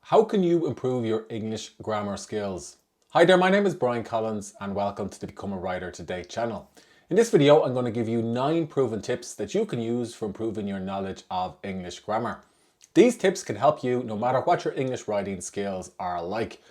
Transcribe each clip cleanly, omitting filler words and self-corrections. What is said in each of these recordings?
How can you improve your English grammar skills? Hi there, my name is Brian Collins and welcome to the Become a Writer Today channel. In this video, I'm going to give you 9 proven tips that you can use for improving your knowledge of English grammar. These tips can help you no matter what your English writing skills are like.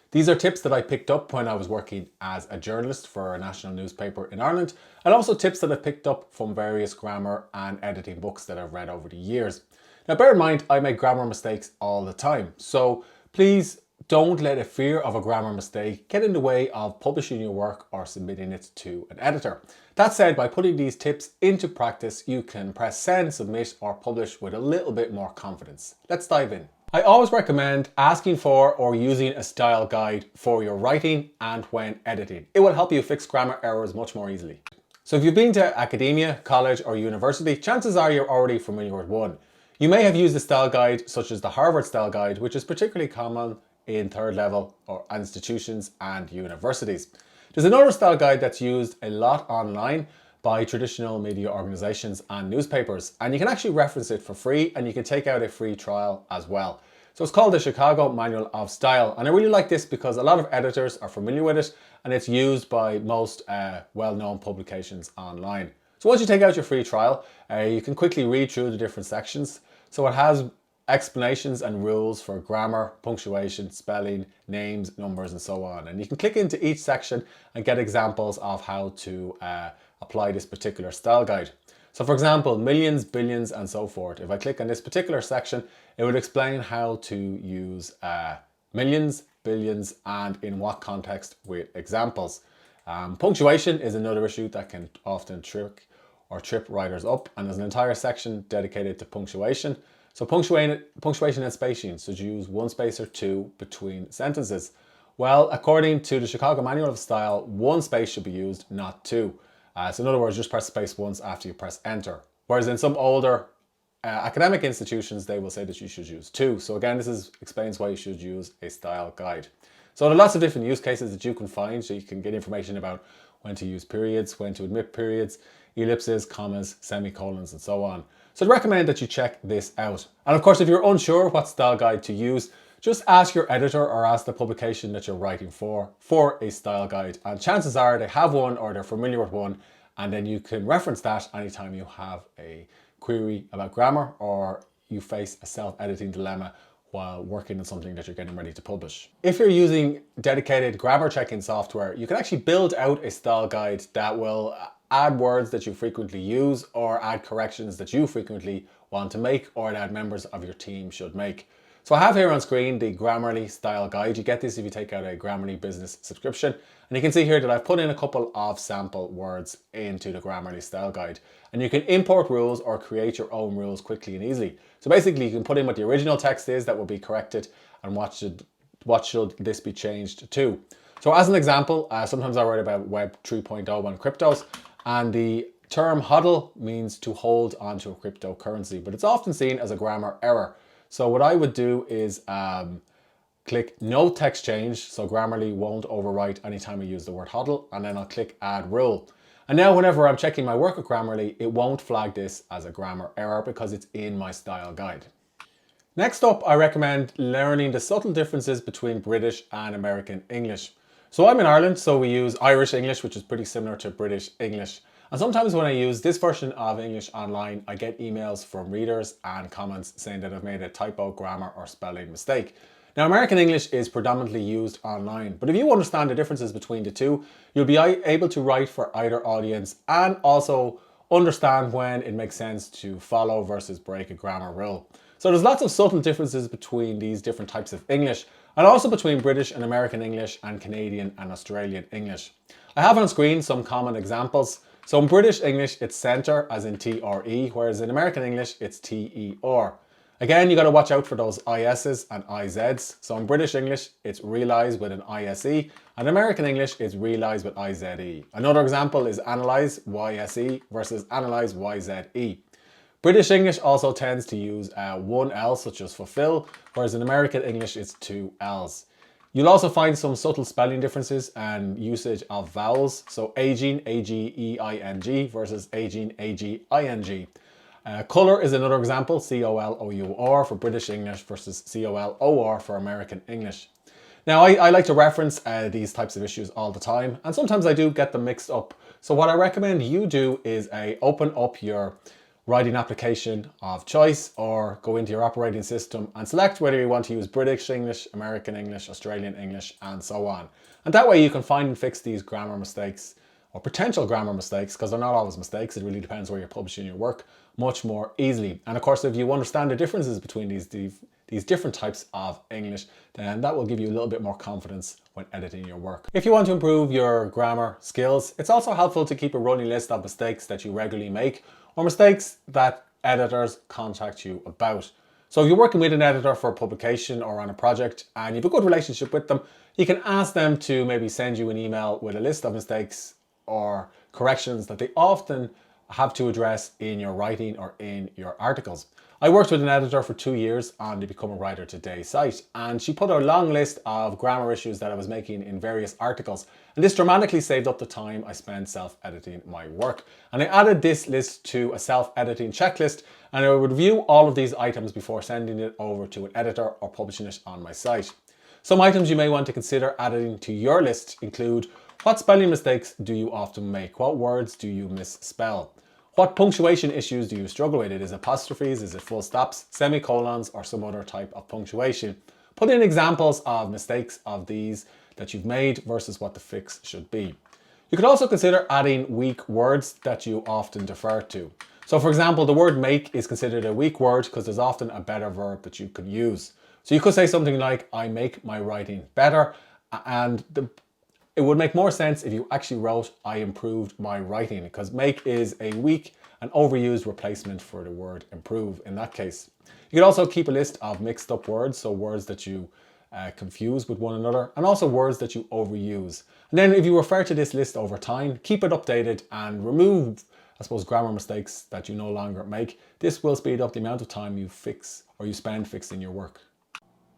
These are tips that I picked up when I was working as a journalist for a national newspaper in Ireland, and also tips that I picked up from various grammar and editing books that I've read over the years. Now bear in mind, I make grammar mistakes all the time, so please don't let a fear of a grammar mistake get in the way of publishing your work or submitting it to an editor. That said, by putting these tips into practice, you can press send, submit, or publish with a little bit more confidence. Let's dive in. I always recommend asking for or using a style guide for your writing and when editing. It will help you fix grammar errors much more easily. So if you've been to academia, college, or university, chances are you're already familiar with one. You may have used a style guide such as the Harvard Style Guide, which is particularly common in third level or institutions and universities. There's another style guide that's used a lot online by traditional media organizations and newspapers, and you can actually reference it for free and you can take out a free trial as well. So it's called the Chicago Manual of Style, and I really like this because a lot of editors are familiar with it and it's used by most well-known publications online. So once you take out your free trial, you can quickly read through the different sections. So it has explanations and rules for grammar, punctuation, spelling, names, numbers, and so on. And you can click into each section and get examples of how to apply this particular style guide. So for example, millions, billions, and so forth. If I click on this particular section, it would explain how to use millions, billions, and in what context with examples. Punctuation is another issue that can often trip writers up, and there's an entire section dedicated to punctuation. So punctuation and spacing, so you use one space or two between sentences. Well, according to the Chicago Manual of Style, one space should be used, not two. So in other words, just press space once after you press enter. Whereas in some older academic institutions, they will say that you should use two. So again, this explains why you should use a style guide. So there are lots of different use cases that you can find, so you can get information about when to use periods, when to omit periods, ellipses, commas, semicolons, and so on. So I'd recommend that you check this out. And of course, if you're unsure what style guide to use, just ask your editor or ask the publication that you're writing for a style guide. And chances are they have one or they're familiar with one, and then you can reference that anytime you have a query about grammar or you face a self-editing dilemma while working on something that you're getting ready to publish. If you're using dedicated grammar checking software, you can actually build out a style guide that will add words that you frequently use or add corrections that you frequently want to make or that members of your team should make. So I have here on screen the Grammarly style guide. You get this if you take out a Grammarly business subscription. And you can see here that I've put in a couple of sample words into the Grammarly style guide. And you can import rules or create your own rules quickly and easily. So basically you can put in what the original text is that will be corrected and what should this be changed to. So as an example, sometimes I write about Web 3.0 and cryptos, and the term hodl means to hold onto a cryptocurrency, but it's often seen as a grammar error. So what I would do is click no text change, so Grammarly won't overwrite anytime I use the word hodl, and then I'll click add rule. And now whenever I'm checking my work with Grammarly, it won't flag this as a grammar error because it's in my style guide. Next up, I recommend learning the subtle differences between British and American English. So I'm in Ireland, so we use Irish English, which is pretty similar to British English. And sometimes when I use this version of English online, I get emails from readers and comments saying that I've made a typo, grammar, or spelling mistake. Now, American English is predominantly used online, but if you understand the differences between the two, you'll be able to write for either audience and also understand when it makes sense to follow versus break a grammar rule. So there's lots of subtle differences between these different types of English, and also between British and American English and Canadian and Australian English. I have on screen some common examples. So in British English, it's centre as in T-R-E, whereas in American English, it's T-E-R. Again, you got to watch out for those IS's and IZ's. So in British English, it's realise with an ISE, and American English is realise with IZE. Another example is analyse, YSE, versus analyse, YZE. British English also tends to use one L, such as fulfill, whereas in American English, it's two L's. You'll also find some subtle spelling differences and usage of vowels. So aging, A-G-E-I-N-G versus aging, A-G-I-N-G. Colour is another example, C-O-L-O-U-R for British English versus C-O-L-O-R for American English. Now, I like to reference these types of issues all the time, and sometimes I do get them mixed up. So what I recommend you do is open up your writing application of choice or go into your operating system and select whether you want to use British English, American English, Australian English, and so on. And that way you can find and fix these grammar mistakes or potential grammar mistakes, because they're not always mistakes, it really depends where you're publishing your work, much more easily. And of course, if you understand the differences between these different types of English, then that will give you a little bit more confidence when editing your work. If you want to improve your grammar skills, it's also helpful to keep a running list of mistakes that you regularly make or mistakes that editors contact you about. So if you're working with an editor for a publication or on a project and you have a good relationship with them, you can ask them to maybe send you an email with a list of mistakes or corrections that they often have to address in your writing or in your articles. I worked with an editor for 2 years on the Become a Writer Today site, and she put a long list of grammar issues that I was making in various articles, and this dramatically saved up the time I spent self-editing my work. And I added this list to a self-editing checklist, and I would review all of these items before sending it over to an editor or publishing it on my site. Some items you may want to consider adding to your list include: what spelling mistakes do you often make? What words do you misspell? What punctuation issues do you struggle with? Is it apostrophes? Is it full stops, semicolons, or some other type of punctuation? Put in examples of mistakes of these that you've made versus what the fix should be. You could also consider adding weak words that you often defer to. So for example, the word make is considered a weak word because there's often a better verb that you can use. So you could say something like, I make my writing better, and it would make more sense if you actually wrote, I improved my writing, because make is a weak and overused replacement for the word improve in that case. You could also keep a list of mixed up words, so words that you confuse with one another, and also words that you overuse. And then if you refer to this list over time, keep it updated and remove, I suppose, grammar mistakes that you no longer make. This will speed up the amount of time you spend fixing your work.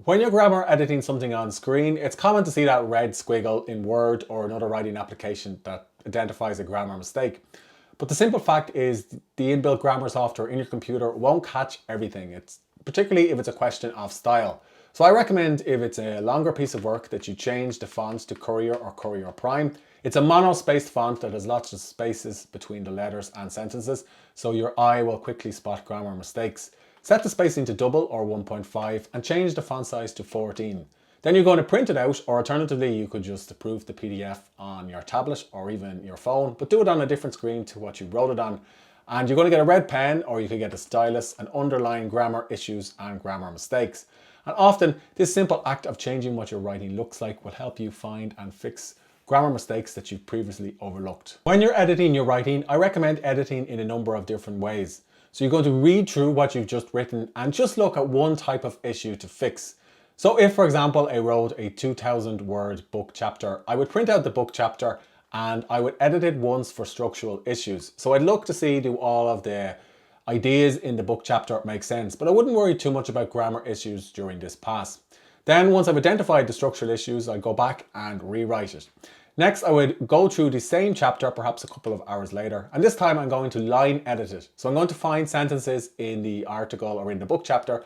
When you're grammar editing something on screen, it's common to see that red squiggle in Word or another writing application that identifies a grammar mistake. But the simple fact is the inbuilt grammar software in your computer won't catch everything, particularly if it's a question of style. So I recommend, if it's a longer piece of work, that you change the font to Courier or Courier Prime. It's a mono-spaced font that has lots of spaces between the letters and sentences, so your eye will quickly spot grammar mistakes. Set the spacing to double or 1.5 and change the font size to 14. Then you're going to print it out, or alternatively you could just approve the PDF on your tablet or even your phone, but do it on a different screen to what you wrote it on. And you're going to get a red pen, or you could get a stylus and underline grammar issues and grammar mistakes. And often this simple act of changing what your writing looks like will help you find and fix grammar mistakes that you've previously overlooked. When you're editing your writing, I recommend editing in a number of different ways. So you're going to read through what you've just written and just look at one type of issue to fix. So if, for example, I wrote a 2,000 word book chapter, I would print out the book chapter and I would edit it once for structural issues. So I'd look to see, do all of the ideas in the book chapter make sense, but I wouldn't worry too much about grammar issues during this pass. Then once I've identified the structural issues, I'd go back and rewrite it. Next, I would go through the same chapter, perhaps a couple of hours later, and this time I'm going to line edit it. So I'm going to find sentences in the article or in the book chapter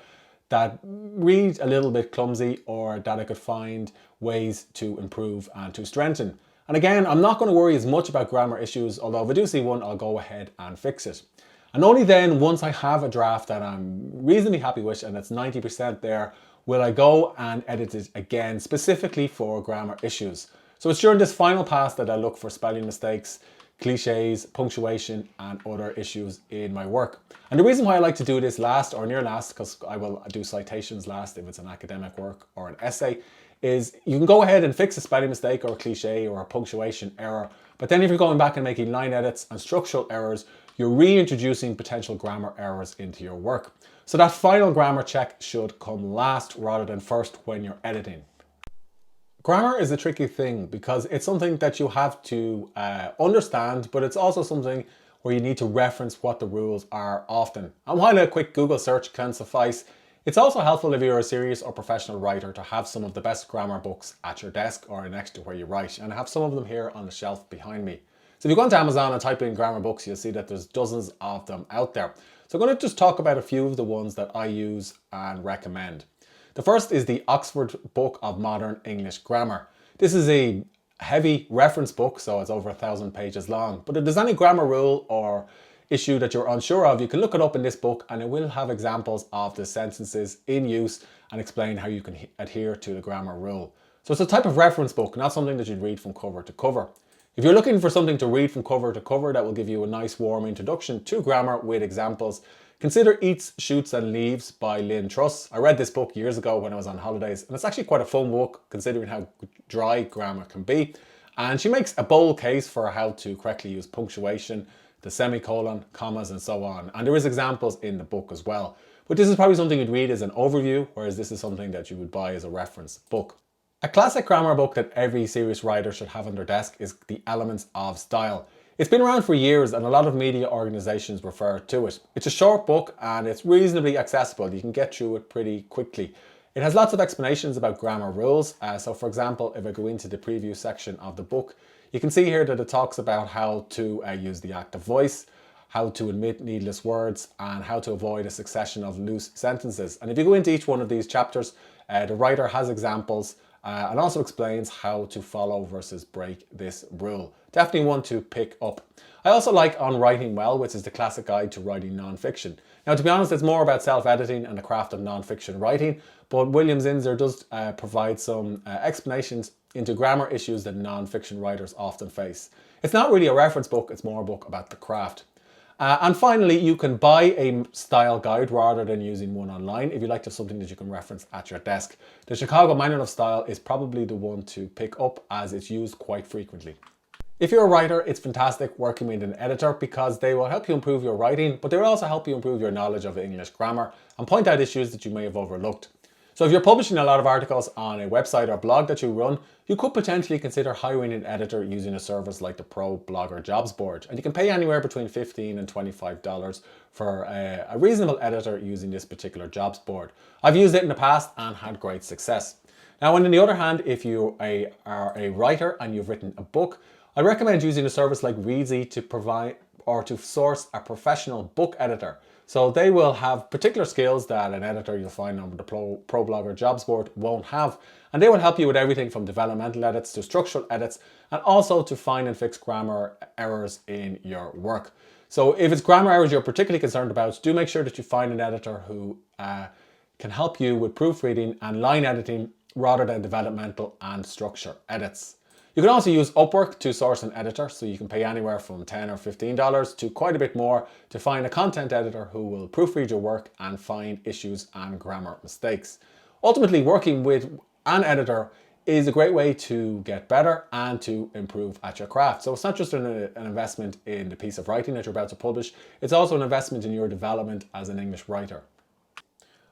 that read a little bit clumsy, or that I could find ways to improve and to strengthen. And again, I'm not going to worry as much about grammar issues, although if I do see one, I'll go ahead and fix it. And only then, once I have a draft that I'm reasonably happy with and it's 90% there, will I go and edit it again, specifically for grammar issues. So it's during this final pass that I look for spelling mistakes, cliches, punctuation, and other issues in my work. And the reason why I like to do this last or near last, because I will do citations last if it's an academic work or an essay, is you can go ahead and fix a spelling mistake or a cliche or a punctuation error. But then if you're going back and making line edits and structural errors, you're reintroducing potential grammar errors into your work. So that final grammar check should come last rather than first when you're editing. Grammar is a tricky thing because it's something that you have to understand, but it's also something where you need to reference what the rules are often. And while a quick Google search can suffice, it's also helpful if you're a serious or professional writer to have some of the best grammar books at your desk or next to where you write, and I have some of them here on the shelf behind me. So if you go onto Amazon and type in grammar books, you'll see that there's dozens of them out there. So I'm going to just talk about a few of the ones that I use and recommend. The first is the Oxford Book of Modern English Grammar. This is a heavy reference book, so it's over 1,000 pages long. But if there's any grammar rule or issue that you're unsure of, you can look it up in this book and it will have examples of the sentences in use and explain how you can adhere to the grammar rule. So it's a type of reference book, not something that you'd read from cover to cover. If you're looking for something to read from cover to cover that will give you a nice warm introduction to grammar with examples, consider Eats, Shoots and Leaves by Lynn Truss. I read this book years ago when I was on holidays and it's actually quite a fun book considering how dry grammar can be. And she makes a bold case for how to correctly use punctuation, the semicolon, commas and so on. And there is examples in the book as well. But this is probably something you'd read as an overview, whereas this is something that you would buy as a reference book. A classic grammar book that every serious writer should have on their desk is The Elements of Style. It's been around for years and a lot of media organizations refer to it. It's a short book and it's reasonably accessible. You can get through it pretty quickly. It has lots of explanations about grammar rules. So for example, if I go into the preview section of the book, you can see here that it talks about how to use the active voice, how to omit needless words, and how to avoid a succession of loose sentences. And if you go into each one of these chapters, the writer has examples and also explains how to follow versus break this rule. Definitely one to pick up. I also like On Writing Well, which is the classic guide to writing non-fiction. Now, to be honest, it's more about self-editing and the craft of non-fiction writing, but William Zinsser does provide some explanations into grammar issues that non-fiction writers often face. It's not really a reference book, it's more a book about the craft. And finally, you can buy a style guide rather than using one online if you like to have something that you can reference at your desk. The Chicago Manual of Style is probably the one to pick up as it's used quite frequently. If you're a writer, it's fantastic working with an editor because they will help you improve your writing, but they will also help you improve your knowledge of English grammar and point out issues that you may have overlooked. So if you're publishing a lot of articles on a website or blog that you run, you could potentially consider hiring an editor using a service like the Pro Blogger Jobs Board. And you can pay anywhere between $15 and $25 for a reasonable editor using this particular jobs board. I've used it in the past and had great success. Now, on the other hand, if you are a writer and you've written a book, I recommend using a service like Reedsy to provide or to source a professional book editor. So they will have particular skills that an editor you'll find on the Pro Blogger Jobs Board won't have. And they will help you with everything from developmental edits to structural edits and also to find and fix grammar errors in your work. So if it's grammar errors you're particularly concerned about, do make sure that you find an editor who can help you with proofreading and line editing rather than developmental and structure edits. You can also use Upwork to source an editor, so you can pay anywhere from $10 or $15 to quite a bit more to find a content editor who will proofread your work and find issues and grammar mistakes. Ultimately, working with an editor is a great way to get better and to improve at your craft. So it's not just an investment in the piece of writing that you're about to publish, it's also an investment in your development as an English writer.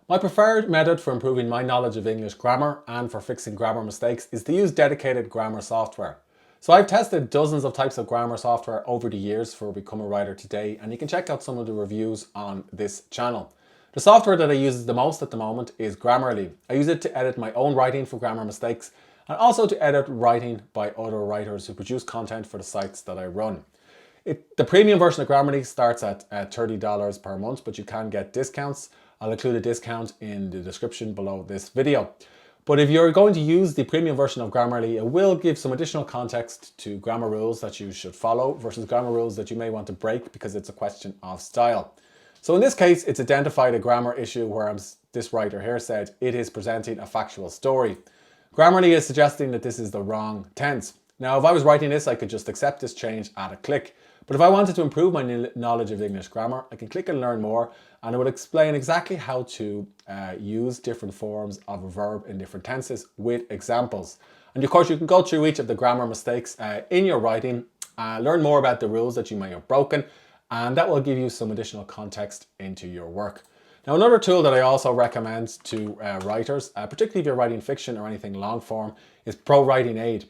My preferred method for improving my knowledge of English grammar and for fixing grammar mistakes is to use dedicated grammar software. So I've tested dozens of types of grammar software over the years for Become a Writer Today, and you can check out some of the reviews on this channel. The software that I use the most at the moment is Grammarly. I use it to edit my own writing for grammar mistakes and also to edit writing by other writers who produce content for the sites that I run. The premium version of Grammarly starts at $30 per month, but you can get discounts. I'll include a discount in the description below this video. But if you're going to use the premium version of Grammarly, it will give some additional context to grammar rules that you should follow versus grammar rules that you may want to break because it's a question of style. So in this case, it's identified a grammar issue where this writer here said it is presenting a factual story. Grammarly is suggesting that this is the wrong tense. Now, if I was writing this, I could just accept this change at a click. But if I wanted to improve my knowledge of English grammar, I can click and learn more, and it will explain exactly how to use different forms of a verb in different tenses with examples. And of course, you can go through each of the grammar mistakes in your writing, learn more about the rules that you may have broken, and that will give you some additional context into your work. Now, another tool that I also recommend to writers, particularly if you're writing fiction or anything long form, is Pro Writing Aid.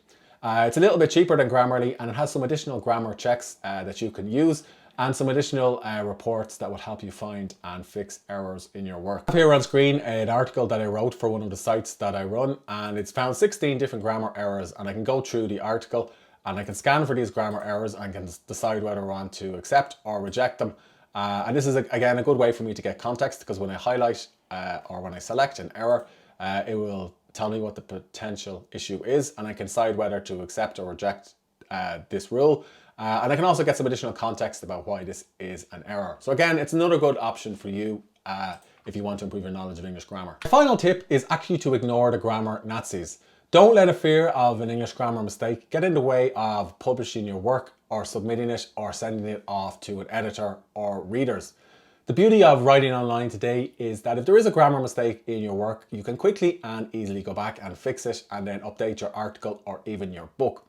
It's a little bit cheaper than Grammarly and it has some additional grammar checks that you can use and some additional reports that will help you find and fix errors in your work. I have here on screen an article that I wrote for one of the sites that I run, and it's found 16 different grammar errors, and I can go through the article and I can scan for these grammar errors and can decide whether I want to accept or reject them. And this is, again, a good way for me to get context, because when I highlight or when I select an error, it will tell me what the potential issue is, and I can decide whether to accept or reject this rule. And I can also get some additional context about why this is an error. So again, it's another good option for you if you want to improve your knowledge of English grammar. The final tip is actually to ignore the grammar Nazis. Don't let a fear of an English grammar mistake get in the way of publishing your work or submitting it or sending it off to an editor or readers. The beauty of writing online today is that if there is a grammar mistake in your work, you can quickly and easily go back and fix it and then update your article or even your book.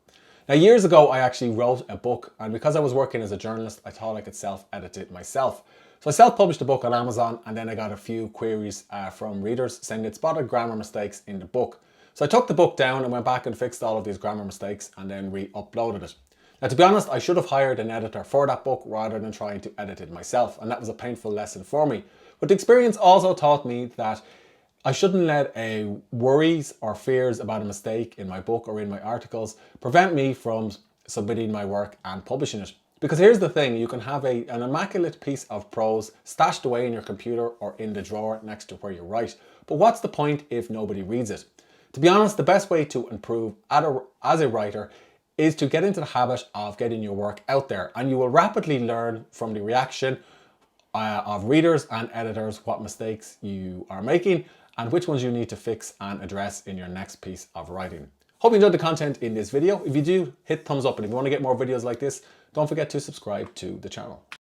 Now, years ago, I actually wrote a book, and because I was working as a journalist, I thought I could self-edit it myself. So I self-published the book on Amazon, and then I got a few queries from readers saying they'd spotted grammar mistakes in the book. So I took the book down and went back and fixed all of these grammar mistakes and then re-uploaded it. Now, to be honest, I should have hired an editor for that book rather than trying to edit it myself, and that was a painful lesson for me. But the experience also taught me that I shouldn't let worries or fears about a mistake in my book or in my articles prevent me from submitting my work and publishing it. Because here's the thing, you can have an immaculate piece of prose stashed away in your computer or in the drawer next to where you write. But what's the point if nobody reads it? To be honest, the best way to improve as a writer is to get into the habit of getting your work out there, and you will rapidly learn from the reaction of readers and editors what mistakes you are making and which ones you need to fix and address in your next piece of writing. Hope you enjoyed the content in this video. If you do, hit thumbs up, and if you want to get more videos like this, don't forget to subscribe to the channel.